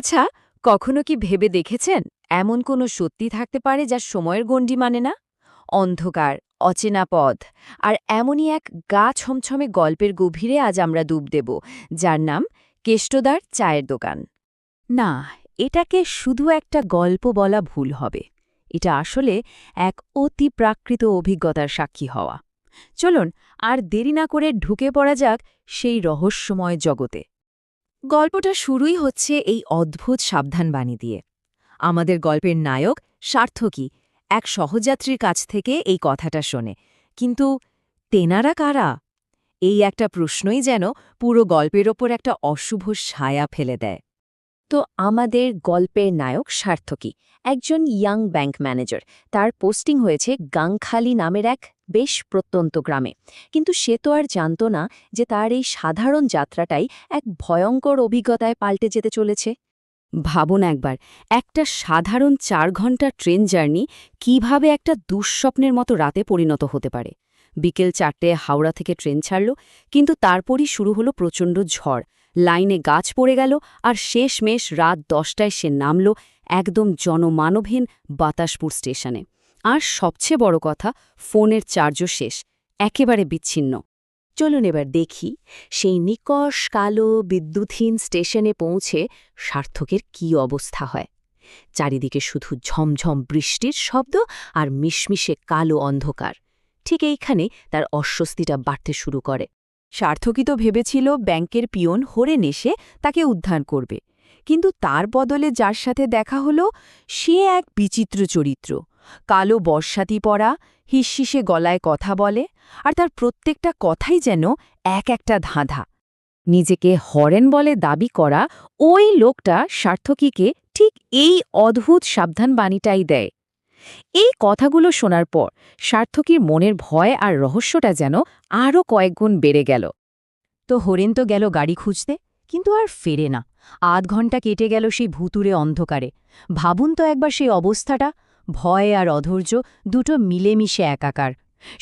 আচ্ছা, কখনো কি ভেবে দেখেছেন এমন কোনো সত্যি থাকতে পারে যা সময়ের গণ্ডি মানে না? অন্ধকার, অচেনা পথ আর এমনই এক গা ছমছমে গল্পের গভীরে আজ আমরা ডুব দেব, যার নাম কেষ্টদার চায়ের দোকান। না, এটাকে শুধু একটা গল্প বলা ভুল হবে। এটা আসলে এক অতি প্রাকৃত অভিজ্ঞতার সাক্ষী হওয়া। চলুন আর দেরি না করে ঢুকে পড়া যাক সেই রহস্যময় জগতে। গল্পটা শুরুই হচ্ছে এই অদ্ভুত সাবধানবাণী দিয়ে। আমাদের গল্পের নায়ক সার্থকী এক সহযাত্রীর কাছ থেকে এই কথাটা শোনে, কিন্তু তেনারা কারা? এই একটা প্রশ্নই যেন পুরো গল্পের ওপর একটা অশুভ ছায়া ফেলে দেয়। তো আমাদের গল্পের নায়ক সার্থকী, একজন ইয়াং ব্যাংক ম্যানেজার। তার পোস্টিং হয়েছে গাংখালি নামের এক বেশ প্রত্যন্ত গ্রামে। কিন্তু সে তো আর জানত না যে তার এই সাধারণ যাত্রাটাই এক ভয়ঙ্কর অভিজ্ঞতায় পাল্টে যেতে চলেছে। ভাবুন একবার, একটা সাধারণ ৪ ঘন্টার ট্রেন জার্নি কিভাবে একটা দুঃস্বপ্নের মতো রাতে পরিণত হতে পারে। বিকেল ৪টে হাওড়া থেকে ট্রেন ছাড়ল, কিন্তু তারপরই শুরু হলো প্রচণ্ড ঝড়। লাইনে গাছ পড়ে গেল, আর শেষমেশ রাত ১০টায় সে নামল একদম জনমানবহীন বাতাসপুর স্টেশনে। আর সবচেয়ে বড় কথা, ফোনের চার্জও শেষ, একেবারে বিচ্ছিন্ন। চলুন এবার দেখি সেই নিকষ কালো বিদ্যুৎহীন স্টেশনে পৌঁছে সার্থকের কী অবস্থা হয়। চারিদিকে শুধু ঝমঝম বৃষ্টির শব্দ আর মিশমিশে কালো অন্ধকার। ঠিক এইখানে তার অস্বস্তিটা বাড়তে শুরু করে। সার্থকী তো ভেবেছিল ব্যাংকের পিয়ন হরেন এসে তাকে উদ্ধার করবে, কিন্তু তার বদলে যার সাথে দেখা হলো সে এক বিচিত্র চরিত্র। কালো বর্ষাতি পরা, হিসহিসে গলায় কথা বলে, আর তার প্রত্যেকটা কথাই যেন এক একটা ধাঁধা। নিজেকে হরেন বলে দাবি করা ওই লোকটা সার্থকীকে ঠিক এই অদ্ভুত সাবধানবাণীটাই দেয়। এই কথাগুলো শোনার পর সার্থকীর মনের ভয় আর রহস্যটা যেন আরও কয়েকগুণ বেড়ে গেল। তো হরেন তো গেল গাড়ি খুঁজতে, কিন্তু আর ফেরে না। আধ ঘণ্টা কেটে গেল সেই ভুতুরে অন্ধকারে। ভাবুন তো একবার সেই অবস্থাটা, ভয় আর অধৈর্য দুটো মিলেমিশে একাকার।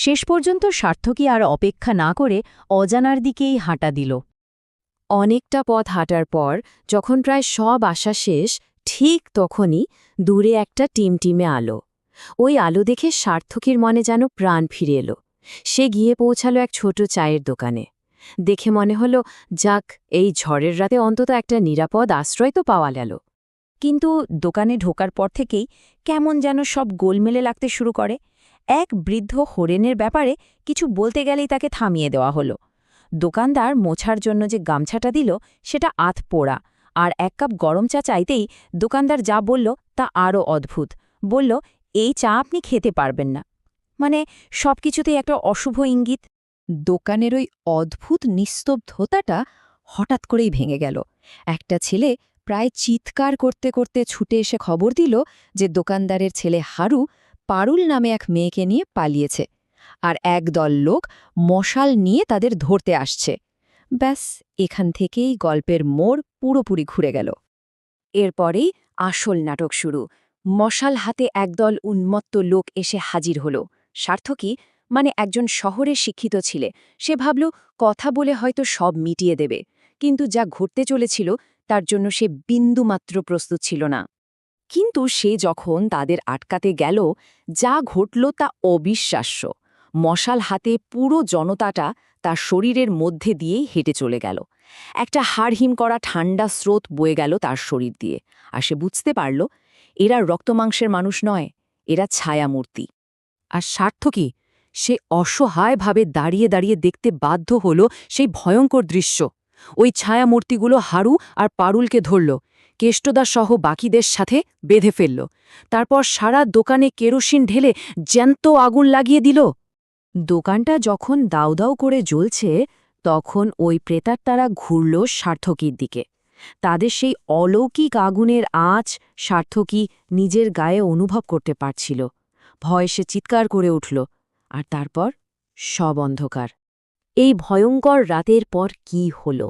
শেষ পর্যন্ত সার্থকী আর অপেক্ষা না করে অজানার দিকেই হাঁটা দিল। অনেকটা পথ হাঁটার পর যখন প্রায় সব আশা শেষ, ঠিক তখনই দূরে একটা টিমটিমে আলো। ওই আলো দেখে সার্থকীর মনে যেন প্রাণ ফিরে এলো। সে গিয়ে পৌঁছালো এক ছোট চায়ের দোকানে। দেখে মনে হলো, যাক, এই ঝড়ের রাতে অন্তত একটা নিরাপদ আশ্রয় তো পাওয়া গেল। কিন্তু দোকানে ঢোকার পর থেকেই কেমন যেন সব গোলমেলে লাগতে শুরু করে। এক বৃদ্ধ হরেনের ব্যাপারে কিছু বলতে গেলেই তাকে থামিয়ে দেওয়া হলো। দোকানদার মোছার জন্য যে গামছাটা দিল সেটা আধ পোড়া, আর ১ কাপ গরম চা চাইতেই দোকানদার যা বলল তা আরও অদ্ভুত। বলল, এই চা আপনি খেতে পারবেন না। মানে সবকিছুতেই একটা অশুভ ইঙ্গিত। দোকানের ওই অদ্ভুত নিস্তব্ধতাটা হঠাৎ করেই ভেঙে গেল। একটা ছেলে প্রায় চিৎকার করতে করতে ছুটে এসে খবর দিল যে দোকানদারের ছেলে হারু পারুল নামে এক মেয়েকে নিয়ে পালিয়েছে, আর একদল লোক মশাল নিয়ে তাদের ধরতে আসছে। ব্যাস, এখান থেকেই গল্পের মোড় পুরোপুরি ঘুরে গেল। এরপরেই আসল নাটক শুরু। মশাল হাতে একদল উন্মত্ত লোক এসে হাজির হল। সার্থকী, মানে একজন শহরের শিক্ষিত ছেলে, সে ভাবল কথা বলে হয়তো সব মিটিয়ে দেবে, কিন্তু যা ঘটতে চলেছিল তার জন্য সে বিন্দুমাত্র প্রস্তুত ছিল না। কিন্তু সে যখন তাদের আটকাতে গেল, যা ঘটল তা অবিশ্বাস্য। মশাল হাতে পুরো জনতাটা তার শরীরের মধ্যে দিয়েই হেঁটে চলে গেল। একটা হাড়হিম করা ঠান্ডা স্রোত বয়ে গেল তার শরীর দিয়ে, আর সে বুঝতে পারল এরা রক্তমাংসের মানুষ নয়, এরা ছায়ামূর্তি। আর সার্থকী, সে অসহায়ভাবে দাঁড়িয়ে দাঁড়িয়ে দেখতে বাধ্য হল সেই ভয়ঙ্কর দৃশ্য। ওই ছায়ামূর্তিগুলো হারু আর পারুলকে ধরল, কেষ্টদাসহ বাকিদের সাথে বেঁধে ফেলল। তারপর সারা দোকানে কেরোসিন ঢেলে জ্যান্ত আগুন লাগিয়ে দিল। দোকানটা যখন দাউ দাউ করে জ্বলছে, তখন ওই প্রেতাত্মারা ঘুরল সার্থকীর দিকে। তাদের সেই অলৌকিক আগুনের আঁচ সার্থকী নিজের গায়ে অনুভব করতে পারছিল। ভয়ে সে চিৎকার করে উঠল, আর তারপর সব অন্ধকার। এই ভয়ঙ্কর রাতের পর কি হল?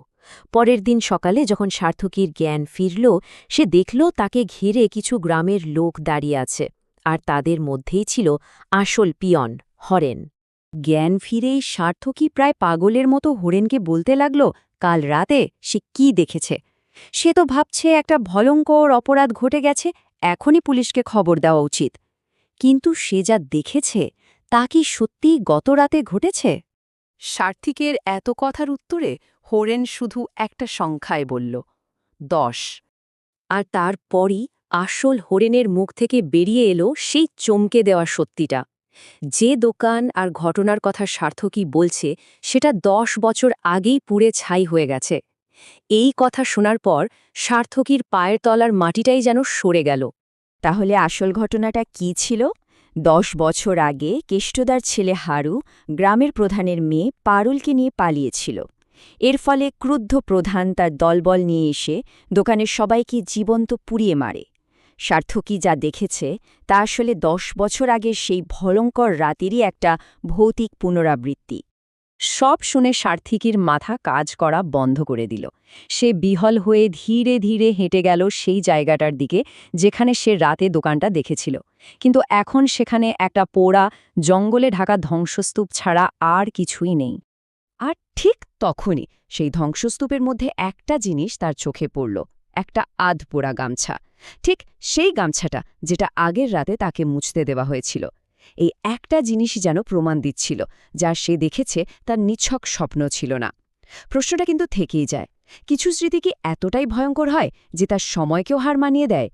পরের দিন সকালে যখন সার্থকীর জ্ঞান ফিরল, সে দেখল তাকে ঘিরে কিছু গ্রামের লোক দাঁড়িয়ে আছে, আর তাদের মধ্যেই ছিল আসল পিয়ন হরেন। জ্ঞান ফিরেই সার্থকী প্রায় পাগলের মতো হরেনকে বলতে লাগল কাল রাতে সে কি দেখেছে। সে তো ভাবছে একটা ভয়ঙ্কর অপরাধ ঘটে গেছে, এখনই পুলিশকে খবর দেওয়া উচিত। কিন্তু সে যা দেখেছে তা কি সত্যিই গত রাতে ঘটেছে? সার্থিকের এত কথার উত্তরে হরেন শুধু একটা সংখ্যায় বলল, 10। আর তারপরই আসল হরেনের মুখ থেকে বেরিয়ে এলো সেই চমকে দেওয়া সত্যিটা। যে দোকান আর ঘটনার কথা সার্থকী বলছে সেটা 10 বছর আগেই পুড়ে ছাই হয়ে গেছে। এই কথা শোনার পর সার্থকীর পায়ের তলার মাটিটাই যেন সরে গেল। তাহলে আসল ঘটনাটা কি ছিল? 10 বছর আগে কেষ্টদার ছেলে হারু গ্রামের প্রধানের মেয়ে পারুলকে নিয়ে পালিয়েছিল। এর ফলে ক্রুদ্ধ প্রধান তার দলবল নিয়ে এসে দোকানের সবাইকে জীবন্ত পুড়িয়ে মারে। সার্থকী যা দেখেছে তা আসলে 10 বছর আগের সেই ভয়ঙ্কর রাতেরই একটা ভৌতিক পুনরাবৃত্তি। সব শুনে সার্থিকীর মাথা কাজ করা বন্ধ করে দিল। সে বিহল হয়ে ধীরে ধীরে হেঁটে গেল সেই জায়গাটার দিকে যেখানে সে রাতে দোকানটা দেখেছিল। কিন্তু এখন সেখানে একটা পোড়া, জঙ্গলে ঢাকা ধ্বংসস্তূপ ছাড়া আর কিছুই নেই। আর ঠিক তখনই সেই ধ্বংসস্তূপের মধ্যে একটা জিনিস তার চোখে পড়ল, একটা আধপোড়া গামছা। ঠিক সেই গামছাটা যেটা আগের রাতে তাকে মুছতে দেওয়া হয়েছিল। এই একটা জিনিসই যেন প্রমাণ দিচ্ছিল, যা সে দেখেছে তার নিছক স্বপ্ন ছিল না। প্রশ্নটা কিন্তু থেকেই যায়, কিছু স্মৃতি কি এতটাই ভয়ঙ্কর হয় যে তার সময়কেও হার মানিয়ে দেয়?